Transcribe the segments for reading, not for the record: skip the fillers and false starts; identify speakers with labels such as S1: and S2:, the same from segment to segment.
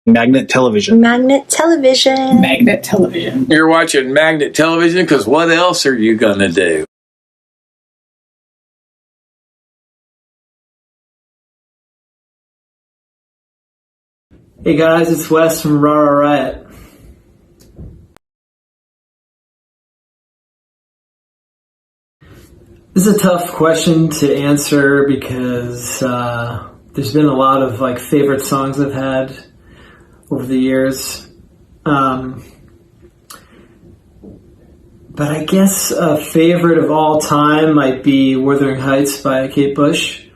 S1: Magnet television.
S2: Magnet television.
S3: Magnet television.
S4: You're watching Magnet television because what else are you going to do?
S5: Hey guys, it's Wes from Ra Ra Riot. This is a tough question to answer because there's been a lot of favorite songs I've had over the years. But I guess a favorite of all time might be Wuthering Heights by Kate Bush.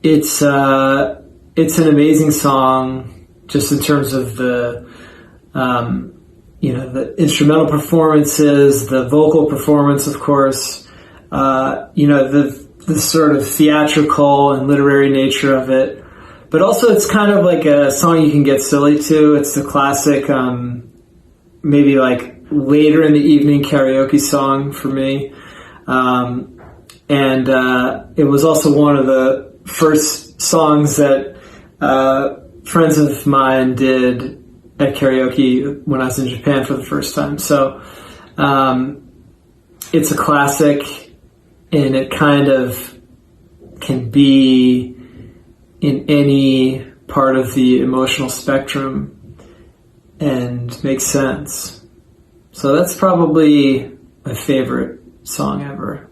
S5: It's an amazing song just in terms of the the instrumental performances, the vocal performance, of course, the sort of theatrical and literary nature of it. But also it's kind of like a song you can get silly to. It's the classic, maybe later in the evening karaoke song for me. And it was also one of the first songs that friends of mine did at karaoke when I was in Japan for the first time. So it's a classic, and it kind of can be in any part of the emotional spectrum and makes sense. So that's probably my favorite song ever.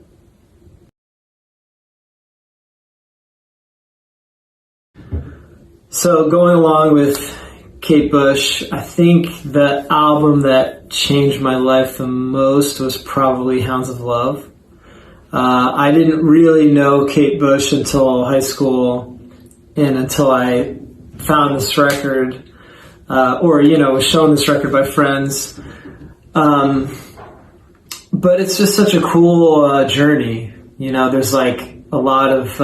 S5: So going along with Kate Bush, I think the album that changed my life the most was probably Hounds of Love. I didn't really know Kate Bush until high school and until I found this record, was shown this record by friends. But it's just such a cool journey. There's a lot of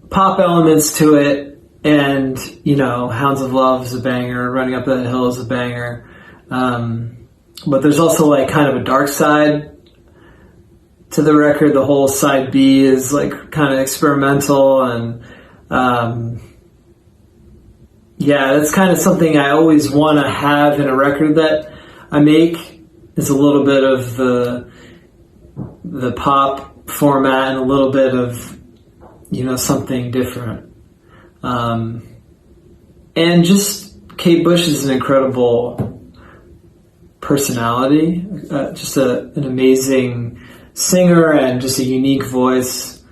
S5: pop elements to it. And, Hounds of Love is a banger, Running Up That Hill is a banger. But there's also kind of a dark side to the record. The whole side B is kind of experimental, and that's kind of something I always want to have in a record that I make. Is a little bit of the pop format and a little bit of something different. And just Kate Bush is an incredible personality, just an amazing singer and just a unique voice.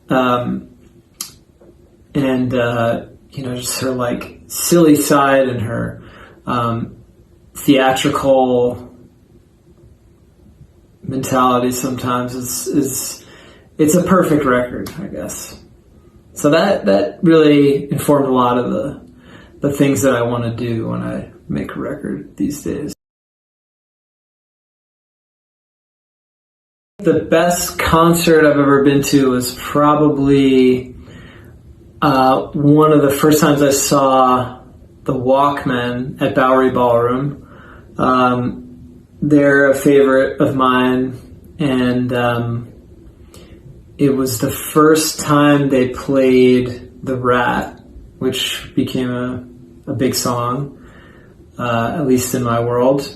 S5: Just her silly side and her theatrical mentality sometimes is it's a perfect record, I guess. So that really informed a lot of the things that I want to do when I make a record these days. The best concert I've ever been to was probably one of the first times I saw the Walkmen at Bowery Ballroom. They're a favorite of mine, and it was the first time they played The Rat, which became a big song, at least in my world.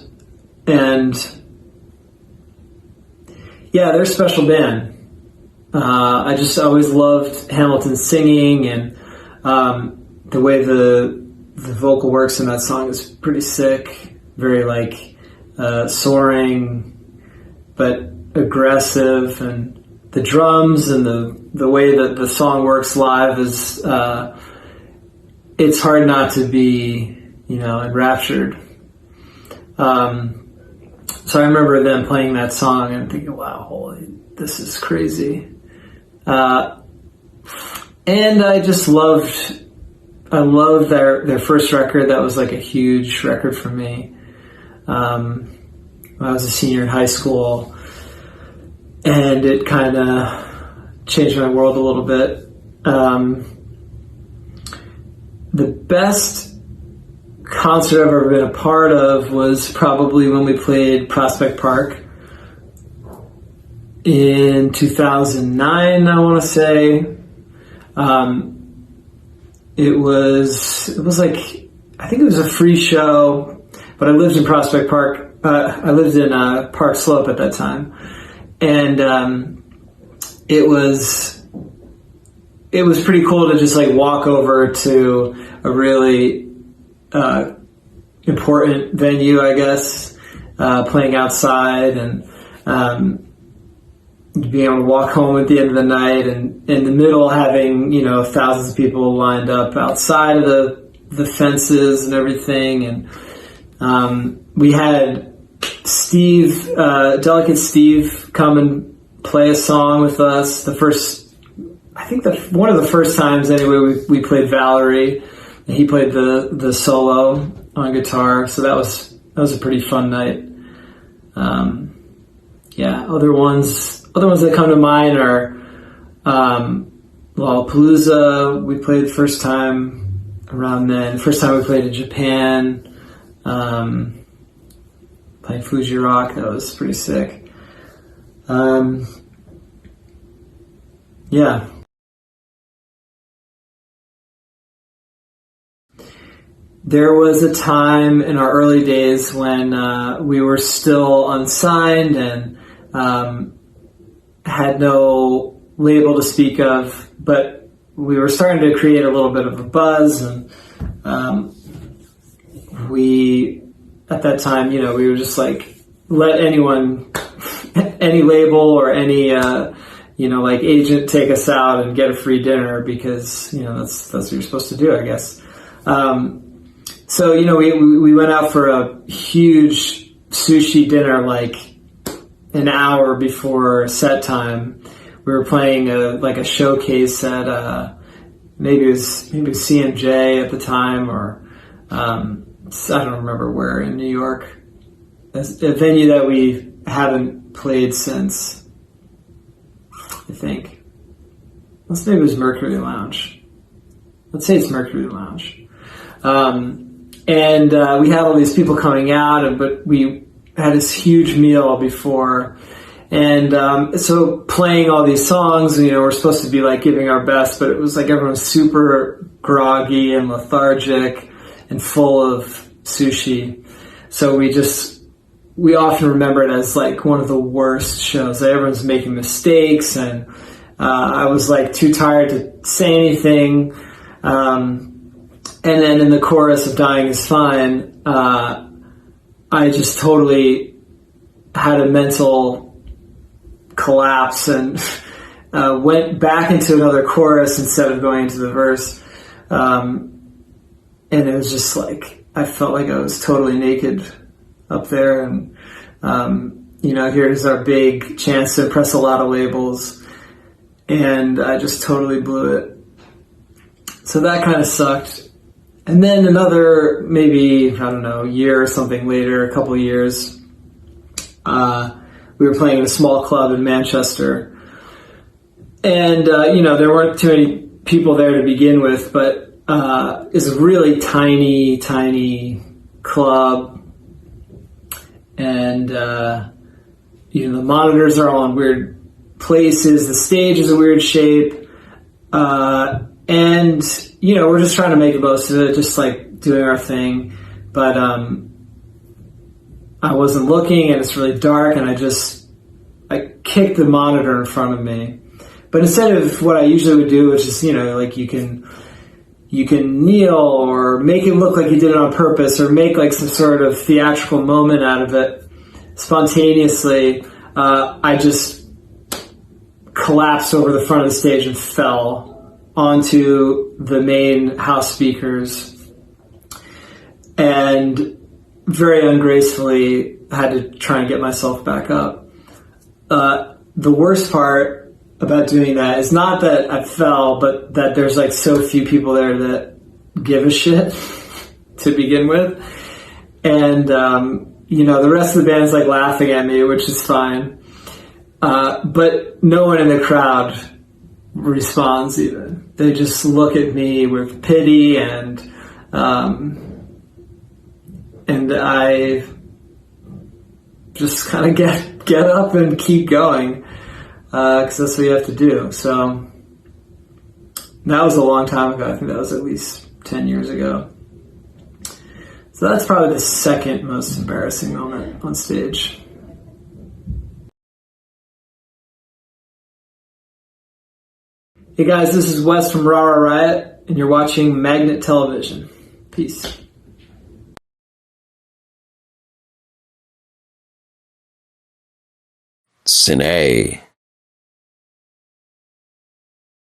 S5: And yeah, they're a special band. I just always loved Hamilton's singing, and the way the vocal works in that song is pretty sick. Very soaring, but aggressive, and the drums and the way that the song works live is it's hard not to be enraptured. So I remember them playing that song and thinking, wow, holy, this is crazy. And I just loved their first record. That was a huge record for me. When I was a senior in high school, and it kind of changed my world a little bit. The best concert I've ever been a part of was probably when we played Prospect Park in 2009, I want to say. it was like, I think it was a free show, but I lived in Prospect Park. I lived in Park Slope at that time, and it was pretty cool to just like walk over to a really important venue, I guess, playing outside, and being able to walk home at the end of the night, and in the middle having, thousands of people lined up outside of the fences and everything. And we had Delicate Steve come and play a song with us. One of the first times anyway, we played Valerie, and he played the solo on guitar. So that was a pretty fun night. Other ones that come to mind are Lollapalooza. We played the first time around then. First time we played in Japan. Playing Fuji Rock, that was pretty sick. There was a time in our early days when we were still unsigned and had no label to speak of, but we were starting to create a little bit of a buzz, and we, at that time, we would just like let anyone, any label or any like agent take us out and get a free dinner, because that's what you're supposed to do, I guess. So we went out for a huge sushi dinner like an hour before set time. We were playing a showcase at maybe it was CMJ at the time, or I don't remember where in New York. It's a venue that we haven't played since, I think. Maybe it was Mercury Lounge. Let's say it's Mercury Lounge. And we had all these people coming out, but we had this huge meal before. And so playing all these songs, we're supposed to be like giving our best, but it was like everyone's super groggy and lethargic and full of sushi. So we often remember it as like one of the worst shows. Like everyone's making mistakes, and I was like too tired to say anything. And then in the chorus of Dying is Fine, I just totally had a mental collapse and went back into another chorus instead of going into the verse. And it was just like, I felt like I was totally naked up there. And, here's our big chance to impress a lot of labels. And I just totally blew it. So that kind of sucked. And then another, maybe, year or something later, a couple of years, we were playing in a small club in Manchester. And, there weren't too many people there to begin with, but it's a really tiny, tiny club. And, the monitors are all in weird places. The stage is a weird shape. And, we're just trying to make the most of it, just like doing our thing. But I wasn't looking, and it's really dark, and I kicked the monitor in front of me. But instead of what I usually would do, which is, you can kneel or make it look like you did it on purpose, or make like some sort of theatrical moment out of it spontaneously, I just collapsed over the front of the stage and fell onto the main house speakers, and very ungracefully had to try and get myself back up. The worst part about doing that is not that I fell, but that there's like so few people there that give a shit to begin with. And, the rest of the band's like laughing at me, which is fine. But no one in the crowd responds even. They just look at me with pity, and I just kind of get up and keep going, because that's what you have to do. So That was a long time ago. I think that was at least 10 years ago. So that's probably the second most embarrassing moment on stage. Hey guys, this is Wes from Ra Ra Riot, and you're watching Magnet Television. Peace.
S1: Cine.